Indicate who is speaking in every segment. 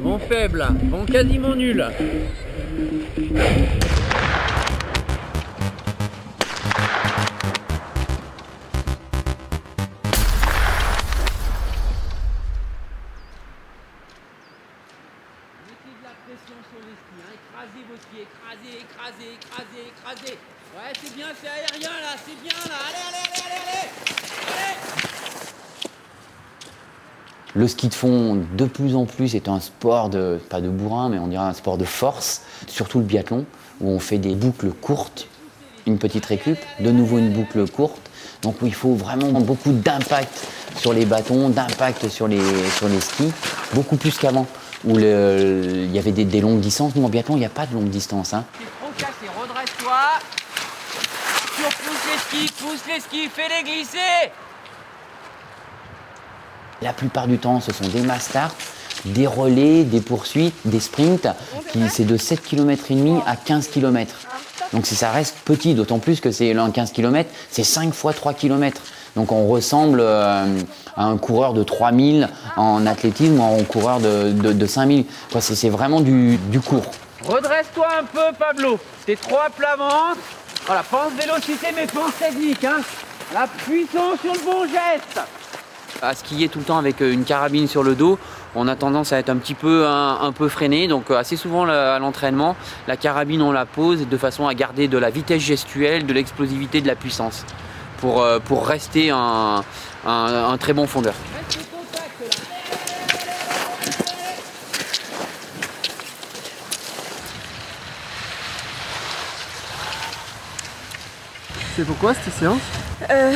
Speaker 1: Vent faible, vent quasiment nul. Écrasez vos skis, écrasez. Ouais, c'est bien, c'est aérien là, c'est bien là. Allez.
Speaker 2: Le ski de fond, de plus en plus, est un sport pas de bourrin, mais on dirait un sport de force. Surtout le biathlon, où on fait des boucles courtes, une petite récup, de nouveau une boucle courte. Donc où il faut vraiment beaucoup d'impact sur les bâtons, d'impact sur les skis, beaucoup plus qu'avant, où il y avait des longues distances. Nous, en biathlon, il n'y a pas de longue distance. Hein.
Speaker 1: C'est trop cassé, redresse-toi. Pousse les skis, fais-les glisser.
Speaker 2: La plupart du temps, ce sont des mass start, des relais, des poursuites, des sprints, c'est de 7,5 km à 15 km. Donc ça reste petit, d'autant plus que c'est un 15 km, c'est 5 fois 3 km. Donc on ressemble à un coureur de 3000 en athlétisme ou à un coureur de 5000. C'est vraiment du court.
Speaker 1: Redresse-toi un peu, Pablo. T'es trop à plat ventre. Voilà, pense vélocité, mais pense technique. Hein. La puissance sur le bon geste.
Speaker 2: À skier tout le temps avec une carabine sur le dos, on a tendance à être un peu freiné. Donc assez souvent à l'entraînement, la carabine on la pose de façon à garder de la vitesse gestuelle, de l'explosivité, de la puissance pour rester un très bon fondeur.
Speaker 3: C'est pourquoi cette séance?
Speaker 4: En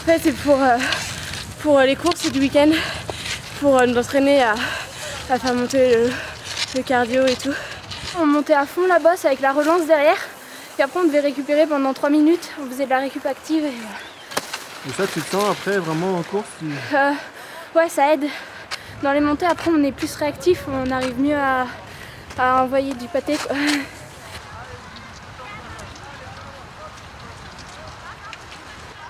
Speaker 4: fait, c'est pour les courses du week-end, pour nous entraîner à faire monter le cardio et tout. On montait à fond la bosse avec la relance derrière, et après on devait récupérer pendant 3 minutes, on faisait de la récup active.
Speaker 3: Et ça, tu le sens après vraiment en course
Speaker 4: Ouais, ça aide. Dans les montées, après on est plus réactif, on arrive mieux à envoyer du pâté, quoi.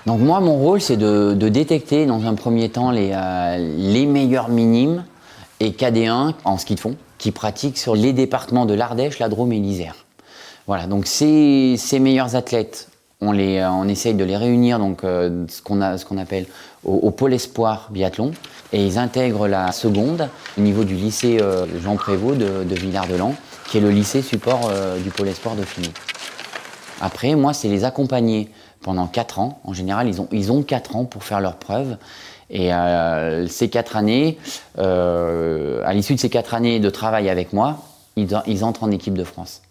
Speaker 2: Donc moi, mon rôle, c'est de détecter dans un premier temps les meilleurs minimes et KD1 en ski de fond qui pratiquent sur les départements de l'Ardèche, la Drôme et l'Isère. Voilà, donc ces meilleurs athlètes, on essaye de les réunir, donc ce qu'on appelle au pôle espoir biathlon, et ils intègrent la seconde au niveau du lycée Jean Prévost de Villard-de-Lans, qui est le lycée support du pôle espoir Dauphiné. Après, moi, c'est les accompagner pendant 4 ans. En général, ils ont 4 ans pour faire leurs preuves. Et ces 4 années, à l'issue de ces 4 années de travail avec moi, ils entrent en équipe de France.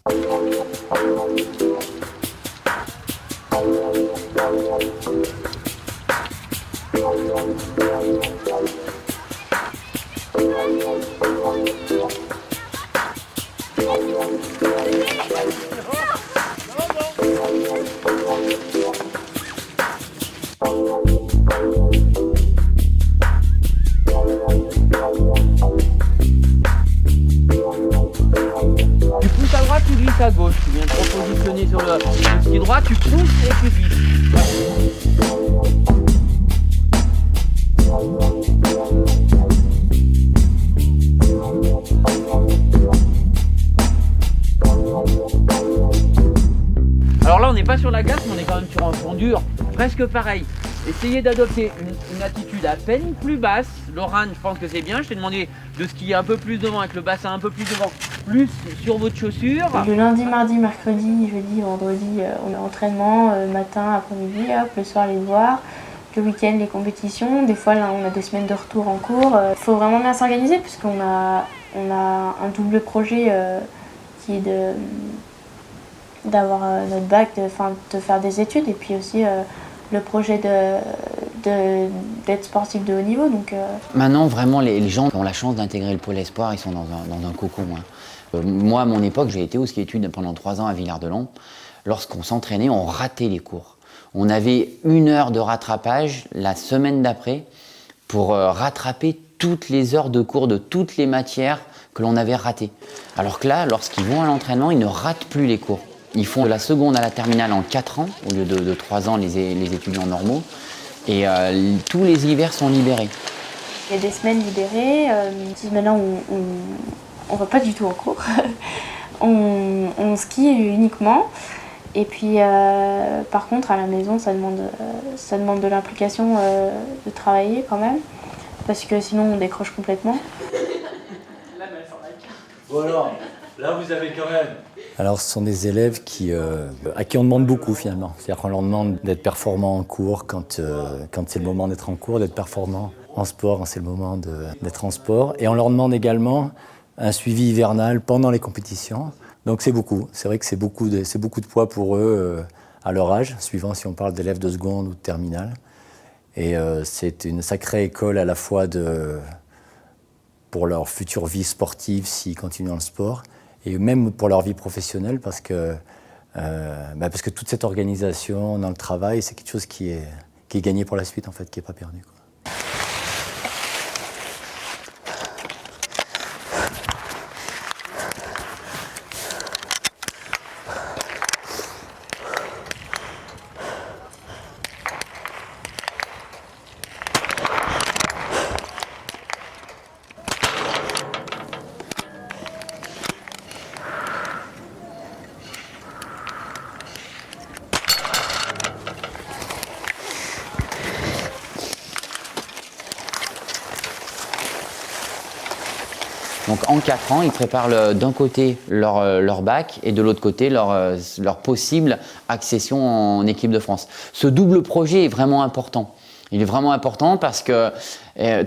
Speaker 1: Tu pousses à droite, tu glisses à gauche. Tu viens te repositionner sur le ski droit, tu pousses et tu glisses. Alors là, on n'est pas sur la glace, mais on est quand même sur un fond dur, presque pareil. Essayez d'adopter une attitude à peine plus basse. Laurent, je pense que c'est bien. Je t'ai demandé de skier un peu plus devant, avec le bassin un peu plus devant, plus sur votre chaussure.
Speaker 5: Le lundi, mardi, mercredi, jeudi, vendredi, on a entraînement, matin, après-midi, le soir les devoirs. Le week-end, les compétitions. Des fois, là, on a des semaines de retour en cours. Il faut vraiment bien s'organiser puisqu'on a un double projet qui est d'avoir notre bac, de faire des études et puis aussi le projet d'être sportif de haut niveau. Donc,
Speaker 2: Maintenant, vraiment, les gens qui ont la chance d'intégrer le pôle espoir, ils sont dans un cocon. Hein. Moi, à mon époque, j'ai été au ski études pendant 3 ans à Villard-de-Lans. Lorsqu'on s'entraînait, on ratait les cours. On avait 1 heure de rattrapage la semaine d'après pour rattraper toutes les heures de cours de toutes les matières que l'on avait ratées. Alors que là, lorsqu'ils vont à l'entraînement, ils ne ratent plus les cours. Ils font de la seconde à la terminale en 4 ans, au lieu de 3 ans les étudiants normaux. Et tous les hivers sont libérés.
Speaker 5: Il y a des semaines libérées, ces semaines-là on va pas du tout en cours. on skie uniquement. Et puis par contre à la maison ça demande de l'implication de travailler quand même. Parce que sinon on décroche complètement.
Speaker 6: Bon alors, là vous avez quand même...
Speaker 7: Alors ce sont des élèves à qui on demande beaucoup finalement. C'est-à-dire qu'on leur demande d'être performants en cours quand c'est le moment d'être en cours, d'être performants en sport quand c'est le moment d'être en sport. Et on leur demande également un suivi hivernal pendant les compétitions. Donc c'est beaucoup. C'est vrai que c'est beaucoup de poids pour eux à leur âge, suivant si on parle d'élèves de seconde ou de terminale. Et c'est une sacrée école à la fois pour leur future vie sportive s'ils continuent dans le sport, et même pour leur vie professionnelle parce que toute cette organisation dans le travail, c'est quelque chose qui est gagné pour la suite en fait, qui n'est pas perdu, quoi.
Speaker 2: Donc en 4 ans, ils préparent d'un côté leur bac et de l'autre côté leur possible accession en équipe de France. Ce double projet est vraiment important. Il est vraiment important parce que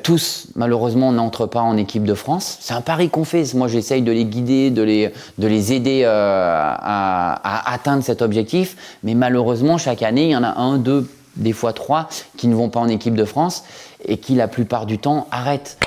Speaker 2: tous, malheureusement, n'entrent pas en équipe de France. C'est un pari qu'on fait. Moi, j'essaye de les guider, de les aider à atteindre cet objectif. Mais malheureusement, chaque année, il y en a 1, 2, des fois 3 qui ne vont pas en équipe de France et qui, la plupart du temps, arrêtent.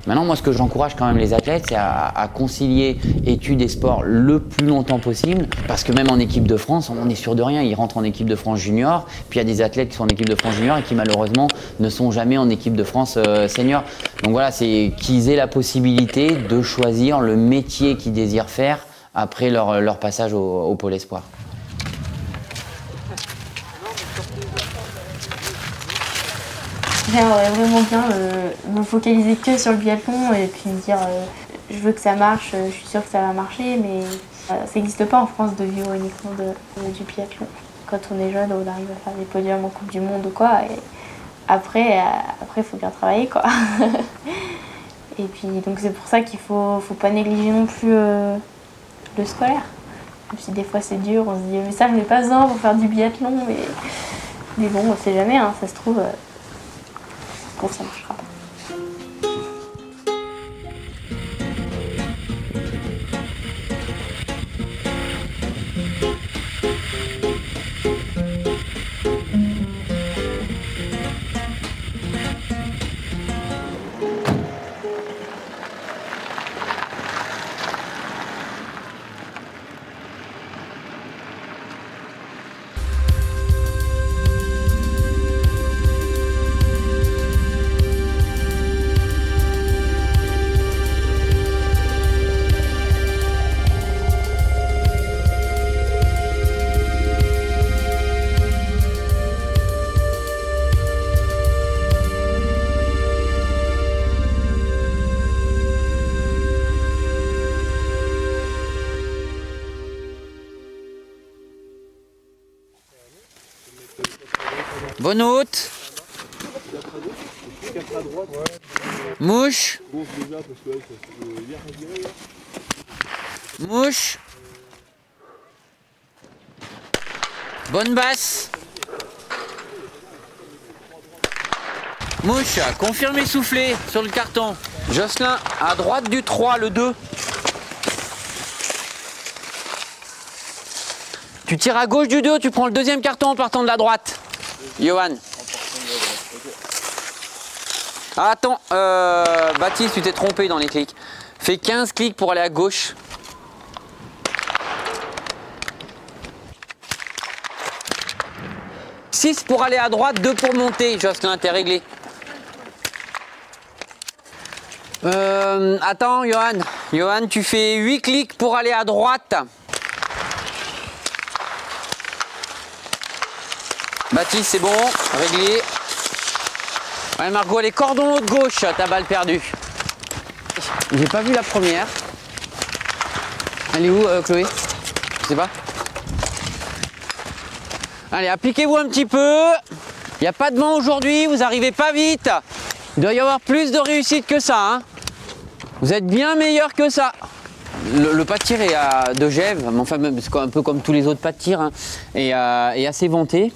Speaker 2: Maintenant, moi, ce que j'encourage quand même les athlètes, c'est à concilier études et sport le plus longtemps possible, parce que même en équipe de France, on n'est sûr de rien. Ils rentrent en équipe de France junior, puis il y a des athlètes qui sont en équipe de France junior et qui malheureusement ne sont jamais en équipe de France senior. Donc voilà, c'est qu'ils aient la possibilité de choisir le métier qu'ils désirent faire après leur passage au Pôle Espoir.
Speaker 5: J'aimerais vraiment bien me focaliser que sur le biathlon et puis me dire je veux que ça marche, je suis sûre que ça va marcher, mais ça n'existe pas en France de vivre uniquement du biathlon. Quand on est jeune, on arrive à faire des podiums en Coupe du Monde ou quoi, et après il faut bien travailler, quoi. Et puis donc c'est pour ça qu'il faut pas négliger non plus le scolaire. Même si des fois c'est dur, on se dit mais ça je n'ai pas besoin pour faire du biathlon, mais bon on sait jamais, hein, ça se trouve ça marchera pas.
Speaker 1: Bonne hôte. Mouche. Mouche. Bonne basse. Mouche, confirmé soufflé sur le carton. Jocelyn, à droite du 3, le 2. Tu tires à gauche du 2, tu prends le deuxième carton en partant de la droite. Johan. Ah, attends, Baptiste, tu t'es trompé dans les clics. Fais 15 clics pour aller à gauche. « 6 pour aller à droite, 2 pour monter. » Jocelyn, t'es réglé.
Speaker 2: Attends, Johan. Johan, tu fais 8 clics pour aller à droite. Baptiste, c'est bon, réglé. Ouais, Margot, les cordons de gauche, ta balle perdue. J'ai pas vu la première. Elle est où, Chloé? Je sais pas. Allez, appliquez-vous un petit peu. Il n'y a pas de vent aujourd'hui, vous arrivez pas vite. Il doit y avoir plus de réussite que ça. Hein. Vous êtes bien meilleur que ça. Le pas de tir est de Gève, enfin, c'est un peu comme tous les autres pas de tir, hein, est assez vanté.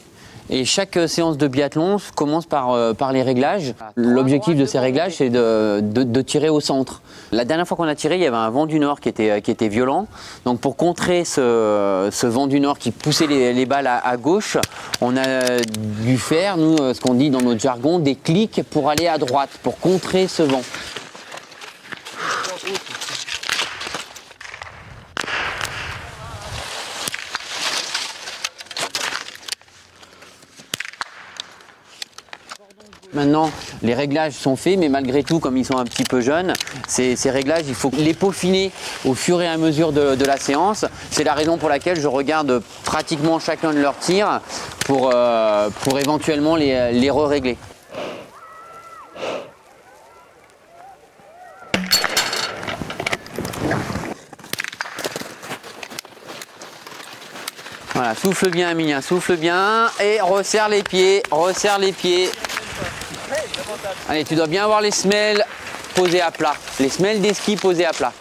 Speaker 2: Et chaque séance de biathlon commence par les réglages. L'objectif de ces réglages, c'est de tirer au centre. La dernière fois qu'on a tiré, il y avait un vent du nord qui était violent. Donc pour contrer ce vent du nord qui poussait les balles à gauche, on a dû faire, nous, ce qu'on dit dans notre jargon, des clics pour aller à droite, pour contrer ce vent. Maintenant, les réglages sont faits, mais malgré tout, comme ils sont un petit peu jeunes, ces réglages, il faut les peaufiner au fur et à mesure de la séance. C'est la raison pour laquelle je regarde pratiquement chacun de leurs tirs pour éventuellement les re-régler. Voilà, souffle bien, Emilien, souffle bien et resserre les pieds, resserre les pieds. Allez, tu dois bien avoir les semelles posées à plat, les semelles des skis posées à plat.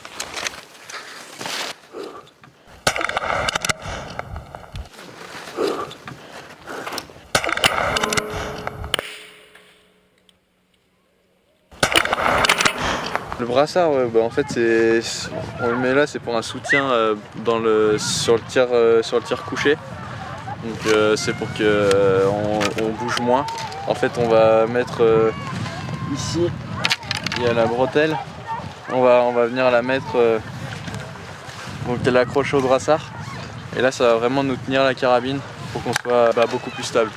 Speaker 3: Le brassard, ouais, bah en fait, on le met là, c'est pour un soutien sur le tir couché. Donc c'est pour qu'on bouge moins. En fait, on va mettre ici, il y a la bretelle. On va venir la mettre donc elle accroche au brassard. Et là, ça va vraiment nous tenir la carabine pour qu'on soit beaucoup plus stable.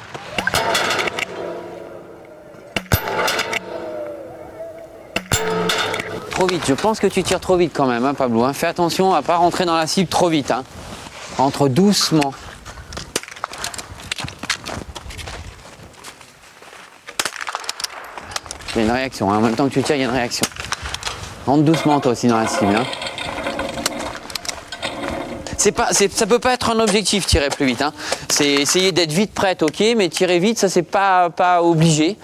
Speaker 2: Trop vite, je pense que tu tires trop vite quand même, hein, Pablo. Hein. Fais attention à ne pas rentrer dans la cible trop vite. Hein. Rentre doucement. Il y a une réaction, hein. En même temps que tu tires, il y a une réaction. Rentre doucement toi aussi dans la cible. Hein. Ça peut pas être un objectif, tirer plus vite. Hein. C'est essayer d'être vite prête, ok, mais tirer vite, ça c'est pas obligé.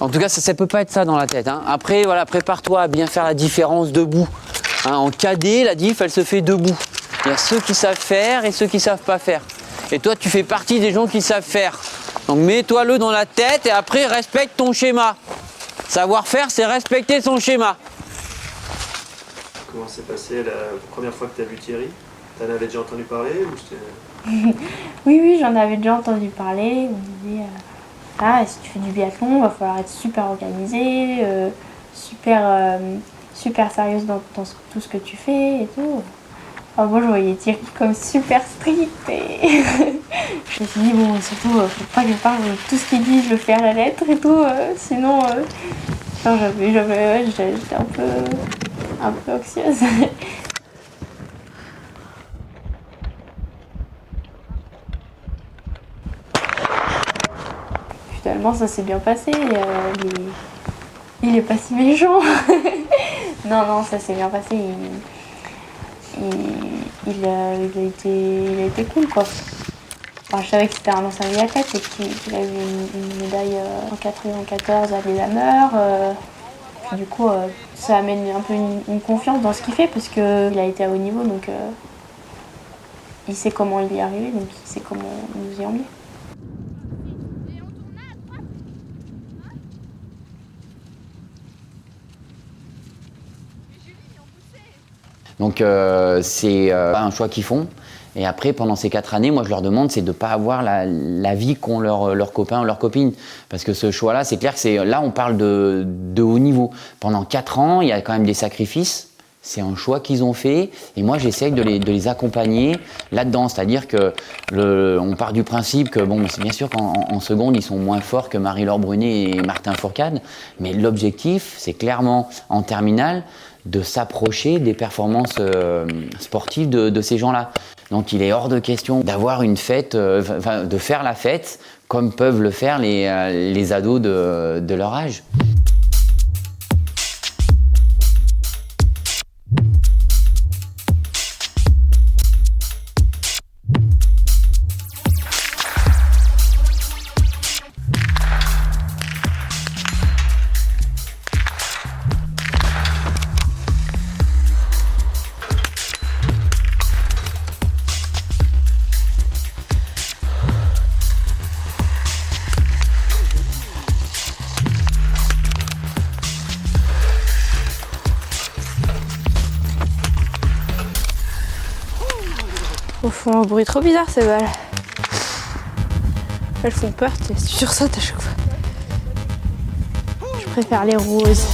Speaker 2: En tout cas, ça peut pas être ça dans la tête. Hein. Après, voilà, prépare-toi à bien faire la différence debout. Hein, en cadet, la diff, elle se fait debout. Il y a ceux qui savent faire et ceux qui savent pas faire. Et toi, tu fais partie des gens qui savent faire. Donc mets-toi-le dans la tête et après, respecte ton schéma. Savoir faire, c'est respecter son schéma.
Speaker 8: Comment s'est passé la première fois que tu as vu Thierry? Tu en avais déjà entendu parler ou
Speaker 5: Oui, j'en avais déjà entendu parler. On me disait, si tu fais du biathlon, il va falloir être super organisé, super sérieuse dans tout ce que tu fais et tout. Alors moi, je voyais Thierry comme super strict et je me suis dit, bon, surtout, faut pas que je parle de tout ce qu'il dit, je le fais à la lettre et tout, sinon, j'étais un peu anxieuse. Finalement, ça s'est bien passé, il est pas si méchant. Non, ça s'est bien passé. Il a été cool, quoi. Enfin, je savais que c'était un ancien biathlète et qu'il a eu une médaille en 94 à Lillehammer. Du coup, ça amène un peu une confiance dans ce qu'il fait parce qu'il a été à haut niveau, donc il sait comment il y est arrivé, donc il sait comment nous y emmener.
Speaker 2: Donc c'est un choix qu'ils font. Et après, pendant ces 4 années, moi je leur demande, c'est de ne pas avoir la vie qu'ont leurs copains ou leurs copines. Parce que ce choix-là, c'est clair que là, on parle de haut niveau. Pendant 4 ans, il y a quand même des sacrifices. C'est un choix qu'ils ont fait et moi j'essaye de les accompagner là-dedans. C'est-à-dire qu'on part du principe que, bon, c'est bien sûr qu'en seconde ils sont moins forts que Marie-Laure Brunet et Martin Fourcade, mais l'objectif c'est clairement en terminale de s'approcher des performances sportives de ces gens-là. Donc il est hors de question d'avoir une fête, de faire la fête comme peuvent le faire les ados de leur âge.
Speaker 4: Elles font un bruit trop bizarre ces balles. Elles font peur, tu sursautes à chaque fois. Je préfère les roses.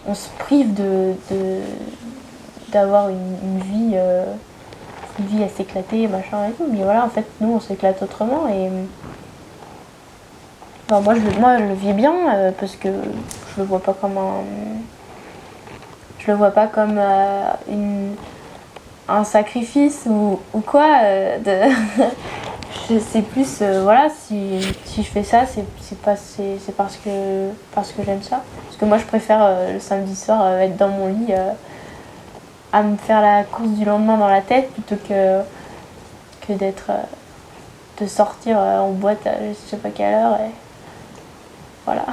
Speaker 5: On se prive d'avoir une vie à s'éclater, machin et tout. Mais voilà, en fait, nous, on s'éclate autrement. Et enfin, moi, je le vis bien parce que je le vois pas comme un sacrifice ou quoi. C'est plus, voilà, si je fais ça, c'est parce que j'aime ça. Parce que moi, je préfère le samedi soir être dans mon lit à me faire la course du lendemain dans la tête plutôt que de sortir en boîte à je sais pas quelle heure. Et voilà.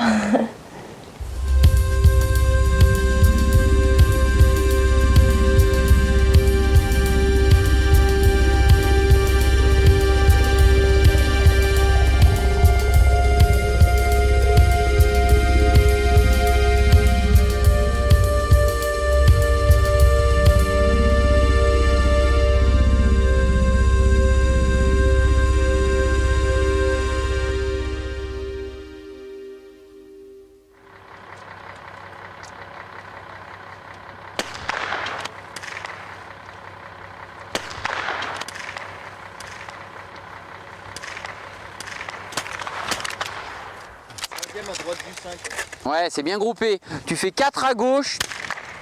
Speaker 2: Ouais, c'est bien groupé. Tu fais 4 à gauche,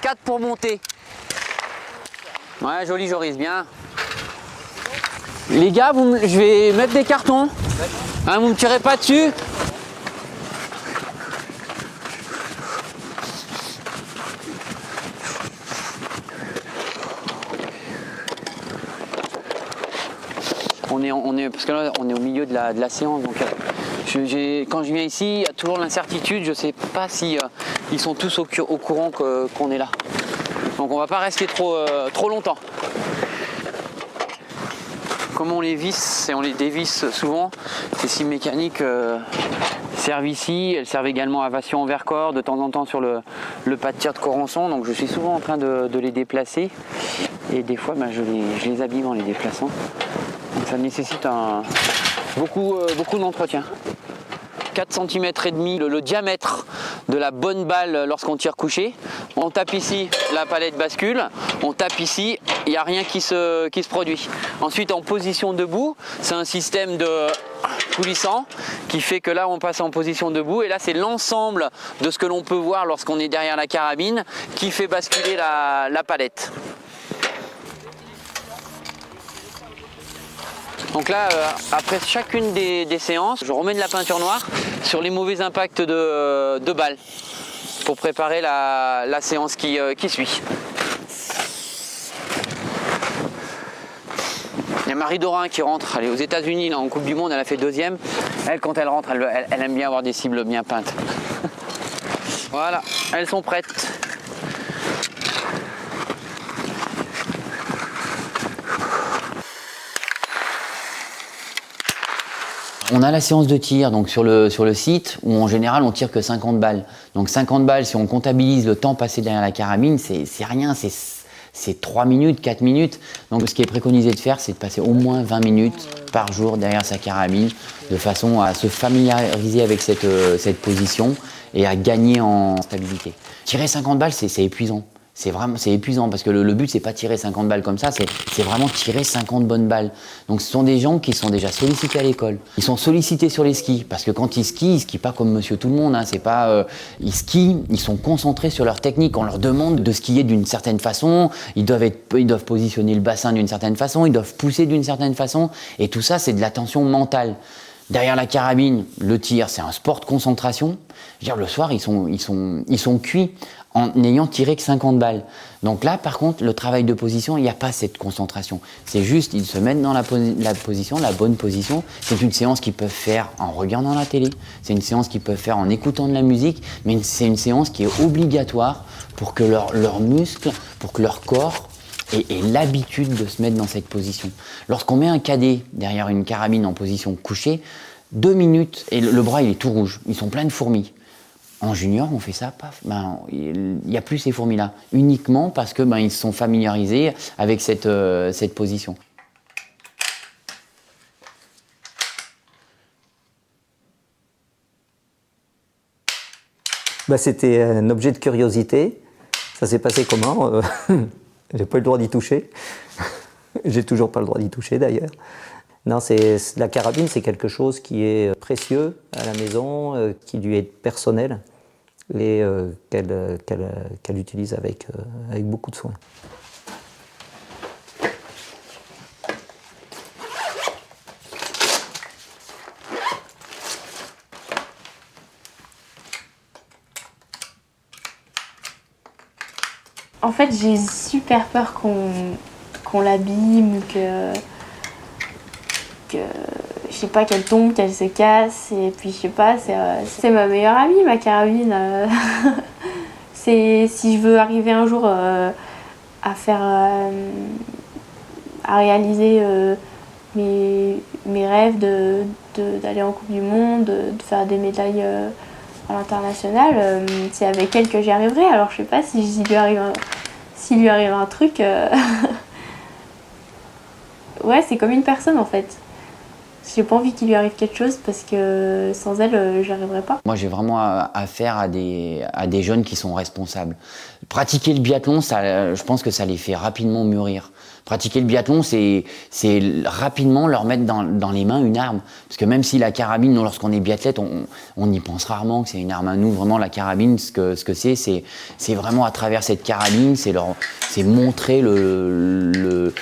Speaker 2: 4 pour monter. Ouais, joli Joris, bien. Les gars, je vais mettre des cartons. Hein, vous me tirez pas dessus. Parce que là, on est au milieu de la séance. Donc, quand je viens ici, il y a toujours l'incertitude. Je ne sais pas si ils sont tous au courant qu'on est là. Donc on ne va pas rester trop longtemps. Comme on les visse et on les dévisse souvent, ces scies mécaniques servent ici. Elles servent également à Vation en Vercors, de temps en temps sur le pas de tir de Corançon. Donc je suis souvent en train de les déplacer. Et des fois, je les abîme en les déplaçant. Donc ça nécessite beaucoup d'entretien. 4 cm et demi le diamètre de la bonne balle lorsqu'on tire couché. On tape ici, la palette bascule. On tape ici, il n'y a rien qui se produit. Ensuite, en position debout, c'est un système de coulissant qui fait que là, on passe en position debout. Et là, c'est l'ensemble de ce que l'on peut voir lorsqu'on est derrière la carabine qui fait basculer la palette. Donc là, après chacune des séances, je remets de la peinture noire sur les mauvais impacts de balles pour préparer la séance qui suit. y a Marie Dorin qui rentre, elle est aux États-Unis là, en Coupe du Monde, elle a fait 2e. Elle, quand elle rentre, elle aime bien avoir des cibles bien peintes. Voilà, elles sont prêtes. On a la séance de tir donc sur le site où en général on tire que 50 balles. Donc 50 balles, si on comptabilise le temps passé derrière la carabine, c'est rien, c'est 3 minutes, 4 minutes. Donc ce qui est préconisé de faire, c'est de passer au moins 20 minutes par jour derrière sa carabine, de façon à se familiariser avec cette position et à gagner en stabilité. Tirer 50 balles, c'est épuisant. C'est épuisant parce que le but c'est pas tirer 50 balles comme ça, c'est vraiment tirer 50 bonnes balles. Donc ce sont des gens qui sont déjà sollicités à l'école. Ils sont sollicités sur les skis parce que quand ils skient pas comme monsieur tout le monde, hein, c'est pas ils skient, ils sont concentrés sur leur technique, on leur demande de skier d'une certaine façon, ils doivent positionner le bassin d'une certaine façon, ils doivent pousser d'une certaine façon et tout ça c'est de l'attention mentale. Derrière la carabine, le tir, c'est un sport de concentration. Je veux dire, le soir, ils sont cuits en n'ayant tiré que 50 balles. Donc là, par contre, le travail de position, il n'y a pas cette concentration. C'est juste, ils se mettent dans la position, la bonne position. C'est une séance qu'ils peuvent faire en regardant la télé. C'est une séance qu'ils peuvent faire en écoutant de la musique. Mais c'est une séance qui est obligatoire pour que leurs muscles, pour que leur corps et l'habitude de se mettre dans cette position. Lorsqu'on met un cadet derrière une carabine en position couchée, 2 minutes et le bras il est tout rouge, ils sont pleins de fourmis. En junior, on fait ça, paf, il n'y a plus ces fourmis-là, uniquement parce que ils se sont familiarisés avec cette position.
Speaker 9: C'était un objet de curiosité. Ça s'est passé comment J'ai pas eu le droit d'y toucher. J'ai toujours pas le droit d'y toucher d'ailleurs. Non, la carabine, c'est quelque chose qui est précieux à la maison, qui lui est personnel et qu'elle utilise avec beaucoup de soin.
Speaker 5: En fait, j'ai super peur qu'on l'abîme, que je sais pas, qu'elle tombe, qu'elle se casse, et puis je sais pas, c'est ma meilleure amie, ma carabine. Si je veux arriver un jour à réaliser mes rêves d'aller en Coupe du Monde, de faire des médailles à l'international, c'est avec elle que j'y arriverai. Alors je sais pas s'il lui arrive un truc. Ouais, c'est comme une personne en fait. J'ai pas envie qu'il lui arrive quelque chose parce que sans elle, j'y arriverai pas.
Speaker 2: Moi, j'ai vraiment affaire à des jeunes qui sont responsables. Pratiquer le biathlon, je pense que ça les fait rapidement mûrir. Pratiquer le biathlon, c'est rapidement leur mettre dans les mains une arme. Parce que même si la carabine, nous, lorsqu'on est biathlète, on y pense rarement que c'est une arme à nous. Vraiment, la carabine, ce que c'est vraiment à travers cette carabine, c'est montrer le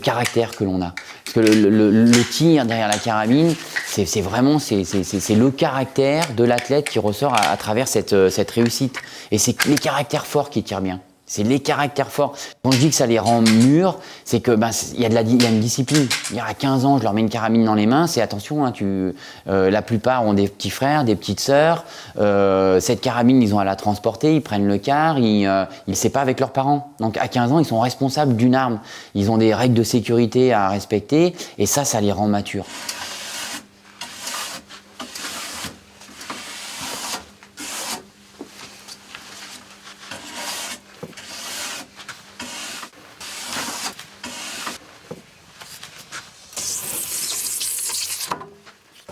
Speaker 2: caractère que l'on a. Parce que le tir derrière la carabine, c'est vraiment le caractère de l'athlète qui ressort à travers cette réussite. Et c'est les caractères forts qui tirent bien. C'est les caractères forts. Quand je dis que ça les rend mûrs, c'est que il y a une discipline. Il y a 15 ans, je leur mets une carabine dans les mains. C'est attention, hein, la plupart ont des petits frères, des petites sœurs. Cette carabine, ils ont à la transporter, ils prennent le car, c'est pas avec leurs parents. Donc à 15 ans, ils sont responsables d'une arme. Ils ont des règles de sécurité à respecter et ça les rend matures.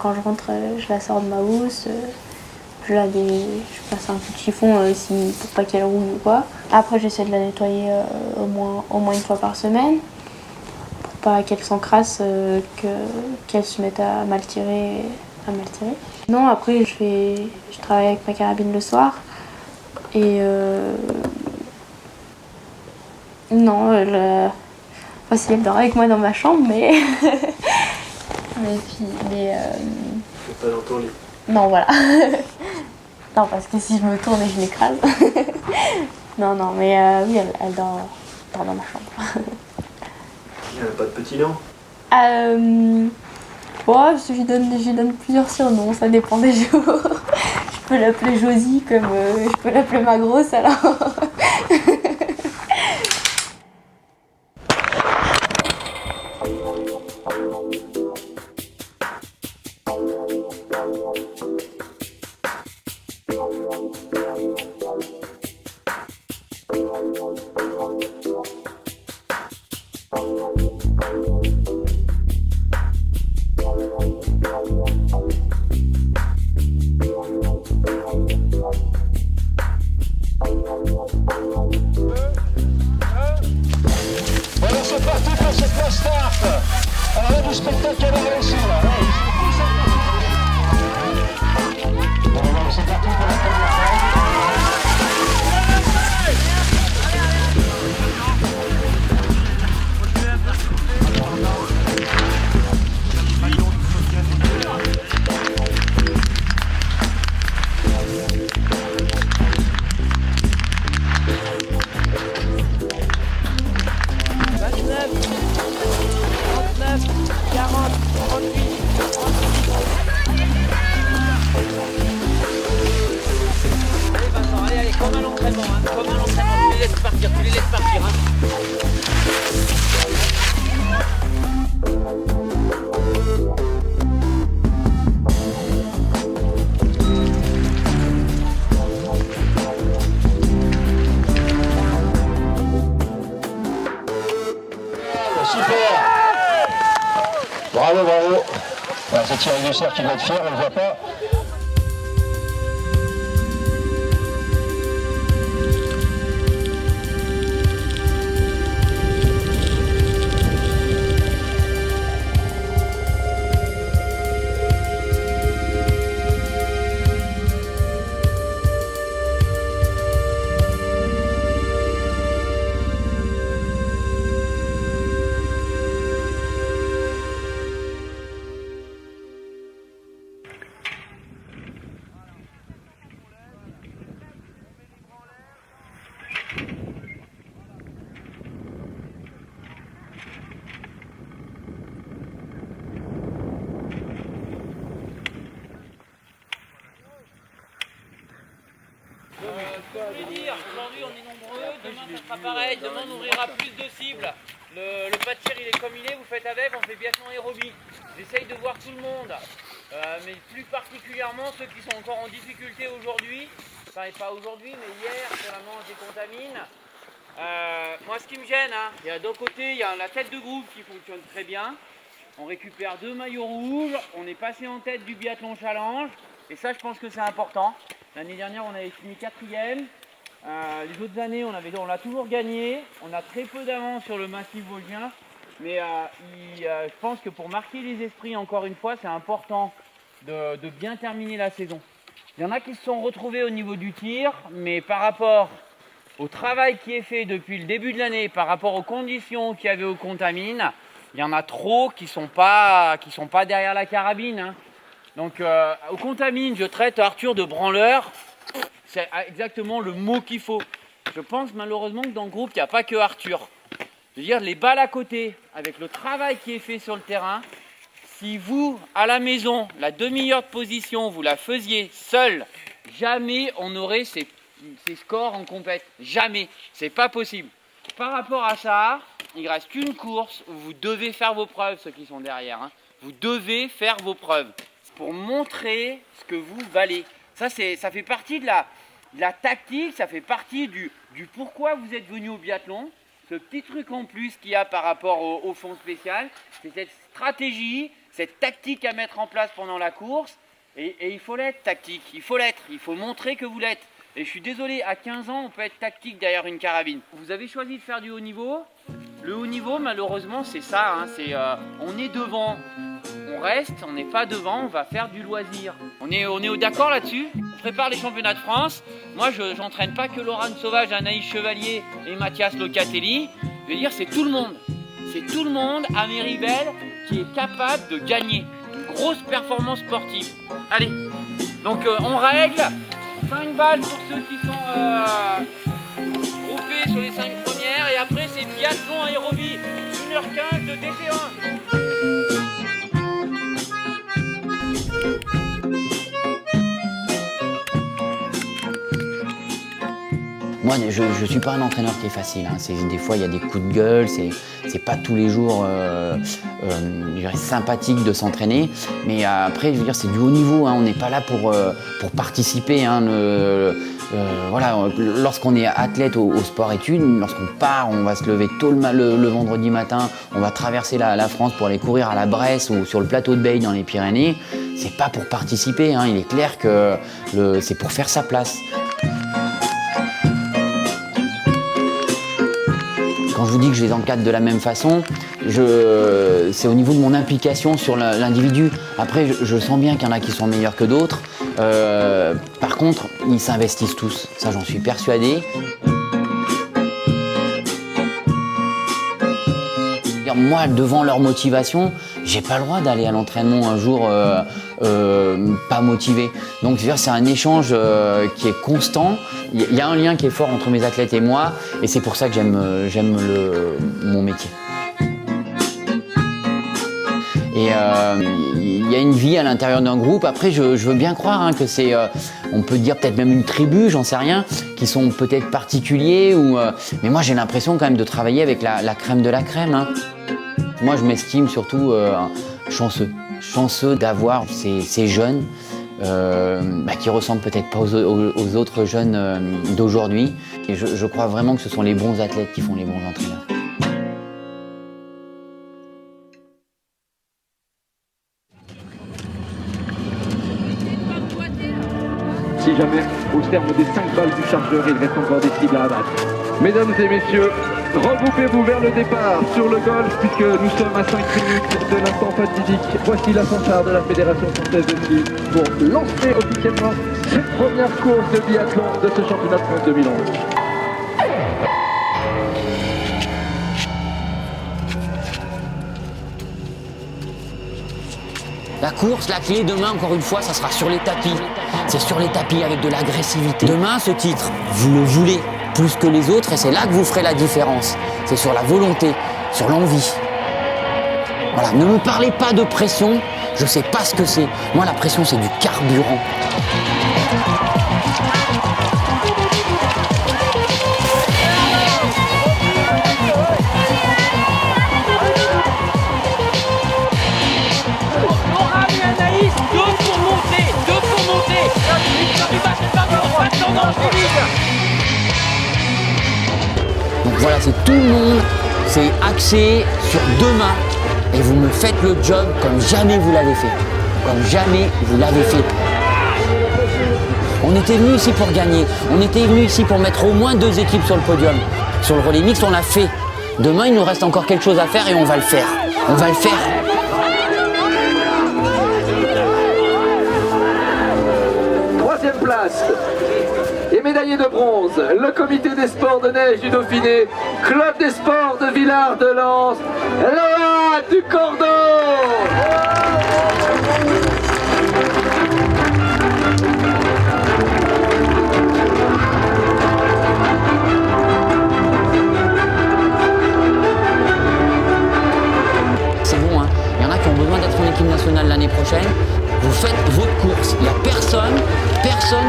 Speaker 5: Quand je rentre, je la sors de ma housse, je passe un coup de chiffon pour pas qu'elle roule ou quoi. Après, j'essaie de la nettoyer au moins une fois par semaine, pour pas qu'elle s'encrasse, qu'elle se mette à mal tirer. Non, après, je travaille avec ma carabine le soir. Et non, si elle dort avec moi dans ma chambre, mais...
Speaker 8: Pas dans ton lit.
Speaker 5: Non, voilà. Non, parce que si je me tourne et je l'écrase. Non, mais oui, elle dort dans ma chambre.
Speaker 8: Elle n'a pas de petit nom?
Speaker 5: Bon, je lui donne plusieurs surnoms, ça dépend des jours. Je peux l'appeler Josie comme je peux l'appeler ma grosse alors.
Speaker 10: Voilà, c'est parti pour cette phase start. Alors là, du spectacle à la aussi, là. Voilà, c'est parti pour la première phase.
Speaker 1: Comme un entraînement, tu les laisses partir.
Speaker 10: Super. Bravo, bravo. Voilà, c'est Thierry Dussert qui doit être fier, on ne le voit pas.
Speaker 1: Aujourd'hui on est nombreux, demain ça sera pareil, demain on ouvrira plus de cibles. Le pas de tir il est comme il est, vous faites avec, on fait biathlon aérobie. J'essaye de voir tout le monde, mais plus particulièrement ceux qui sont encore en difficulté aujourd'hui, enfin pas aujourd'hui mais hier sur la manche des contamines. Moi ce qui me gêne, il y a d'un côté il y a la tête de groupe qui fonctionne très bien. On récupère 2 maillots rouges, on est passé en tête du biathlon challenge et ça je pense que c'est important. L'année dernière on avait fini 4e. Les autres années, on l'a toujours gagné. On a très peu d'avance sur le massif vosgien. Mais je pense que pour marquer les esprits, encore une fois, c'est important de bien terminer la saison. Il y en a qui se sont retrouvés au niveau du tir, mais par rapport au travail qui est fait depuis le début de l'année, par rapport aux conditions qu'il y avait aux contamines, il y en a trop qui sont pas derrière la carabine. Donc aux contamines, je traite Arthur de branleur. C'est exactement le mot qu'il faut. Je pense malheureusement que dans le groupe, il n'y a pas que Arthur. Je veux dire, les balles à côté, avec le travail qui est fait sur le terrain, si vous, à la maison, la demi-heure de position, vous la faisiez seul, jamais on aurait ces scores en compète. Jamais. C'est pas possible. Par rapport à ça, il ne reste qu'une course où vous devez faire vos preuves, ceux qui sont derrière. Vous devez faire vos preuves pour montrer ce que vous valez. Ça fait partie de la tactique, ça fait partie du pourquoi vous êtes venu au biathlon. Ce petit truc en plus qu'il y a par rapport au fond spécial, c'est cette stratégie, cette tactique à mettre en place pendant la course. Et il faut l'être tactique, il faut montrer que vous l'êtes. Et je suis désolé, à 15 ans, on peut être tactique derrière une carabine. Vous avez choisi de faire du haut niveau. Le haut niveau, malheureusement, c'est ça. On est devant. On reste, on n'est pas devant, on va faire du loisir. On est d'accord là-dessus. On prépare les championnats de France. Moi, je n'entraîne pas que Laurent Sauvage, Anaïs Chevalier et Mathias Locatelli. Je veux dire, c'est tout le monde. C'est tout le monde à Méribel qui est capable de gagner une grosse performance sportive. Allez, donc on règle. 5 balles pour ceux qui sont groupés sur les 5 premières. Et après, c'est biathlon aérobie. 1h15 de de DT1.
Speaker 2: Moi, je ne suis pas un entraîneur qui est facile. Hein. Des fois, il y a des coups de gueule. C'est pas tous les jours je dirais sympathique de s'entraîner. Mais après, je veux dire, c'est du haut niveau. Hein. On n'est pas là pour participer. Hein. Voilà, lorsqu'on est athlète au sport-études, lorsqu'on part, on va se lever tôt le vendredi matin. On va traverser la France pour aller courir à la Bresse ou sur le plateau de Beille dans les Pyrénées. C'est pas pour participer. Hein. Il est clair que c'est pour faire sa place. Quand je vous dis que je les encadre de la même façon, c'est au niveau de mon implication sur l'individu. Après, je sens bien qu'il y en a qui sont meilleurs que d'autres. Par contre, ils s'investissent tous. Ça, j'en suis persuadé. Moi, devant leur motivation, j'ai pas le droit d'aller à l'entraînement un jour pas motivé. Donc c'est un échange qui est constant. Il y a un lien qui est fort entre mes athlètes et moi, et c'est pour ça que j'aime mon métier. Et il y a une vie à l'intérieur d'un groupe. Après, je veux bien croire que c'est, on peut dire peut-être même une tribu, j'en sais rien, qui sont peut-être particuliers. Mais moi, j'ai l'impression quand même de travailler avec la crème de la crème. Hein. Moi, je m'estime surtout chanceux d'avoir ces jeunes qui ressemblent peut-être pas aux autres jeunes d'aujourd'hui. Et je crois vraiment que ce sont les bons athlètes qui font les bons entraîneurs.
Speaker 11: Si jamais, au terme des 5 balles du chargeur, il reste encore des cibles à abattre. Mesdames et messieurs, regroupez-vous vers le départ sur le golf, puisque nous sommes à 5 minutes de l'instant fatidique. Voici la fanfare de la Fédération française de ski pour lancer officiellement cette première course de biathlon de ce championnat de France 2011.
Speaker 2: La course, la clé demain, encore une fois, ça sera sur les tapis. C'est sur les tapis avec de l'agressivité. Demain, ce titre, vous le voulez plus que les autres et c'est là que vous ferez la différence. C'est sur la volonté, sur l'envie. Voilà, ne me parlez pas de pression, je sais pas ce que c'est. Moi, la pression, c'est du carburant. Donc voilà, c'est tout le monde, c'est axé sur demain et vous me faites le job comme jamais vous l'avez fait. Comme jamais vous l'avez fait. On était venus ici pour gagner, on était venus ici pour mettre au moins 2 équipes sur le podium. Sur le relais mixte, on l'a fait. Demain, il nous reste encore quelque chose à faire et on va le faire. On va le faire.
Speaker 11: Troisième place. Et médaillé de bronze, le comité des sports de neige du Dauphiné, club des sports de Villard-de-Lans, Laura du Cordon.
Speaker 2: C'est bon, hein. Il y en a qui ont besoin d'être en équipe nationale l'année prochaine. Vous faites votre course. Il n'y a personne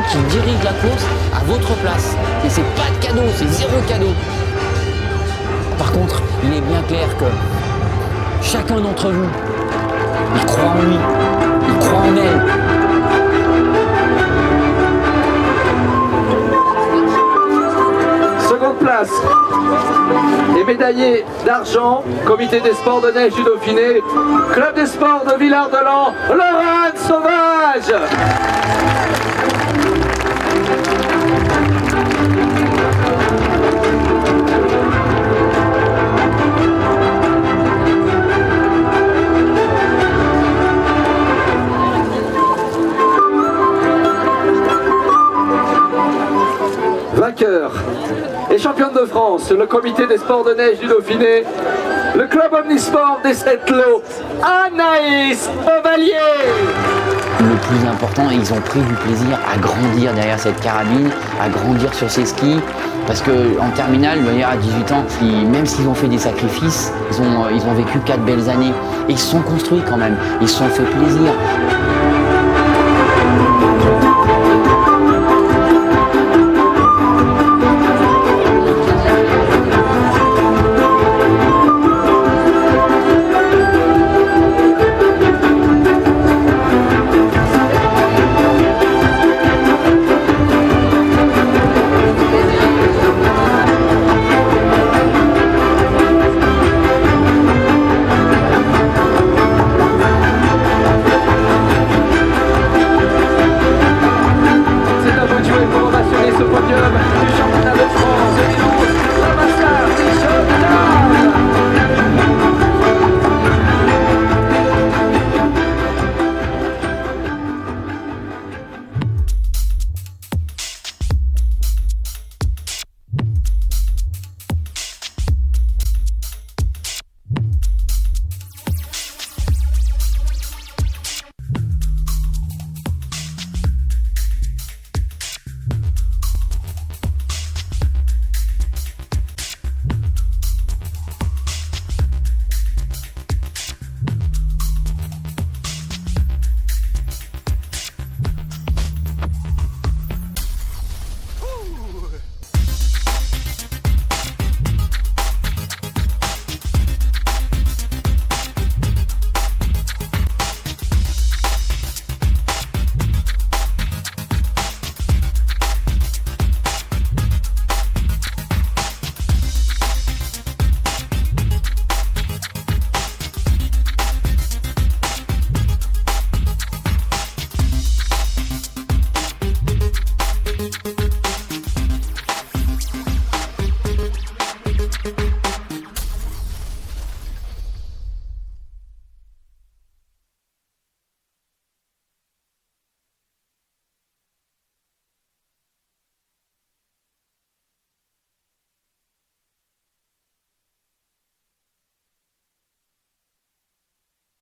Speaker 2: qui dirige la course à votre place. Et c'est pas de cadeau, c'est 0 cadeau. Par contre, il est bien clair que chacun d'entre vous, il croit en lui, il croit en elle.
Speaker 11: Seconde place. Et médaillé d'argent, comité des sports de neige du Dauphiné, club des sports de Villard-de-Lans, Laurent Sauvage. Vainqueur et championne de France, le comité des sports de neige du Dauphiné, le club omnisport des Sept-Lots, Anaïs Ovalier.
Speaker 2: Le plus important, ils ont pris du plaisir à grandir derrière cette carabine, à grandir sur ces skis. Parce qu'en terminale, à 18 ans, même s'ils ont fait des sacrifices, ils ont vécu 4 belles années. Et ils se sont construits quand même, ils se sont fait plaisir.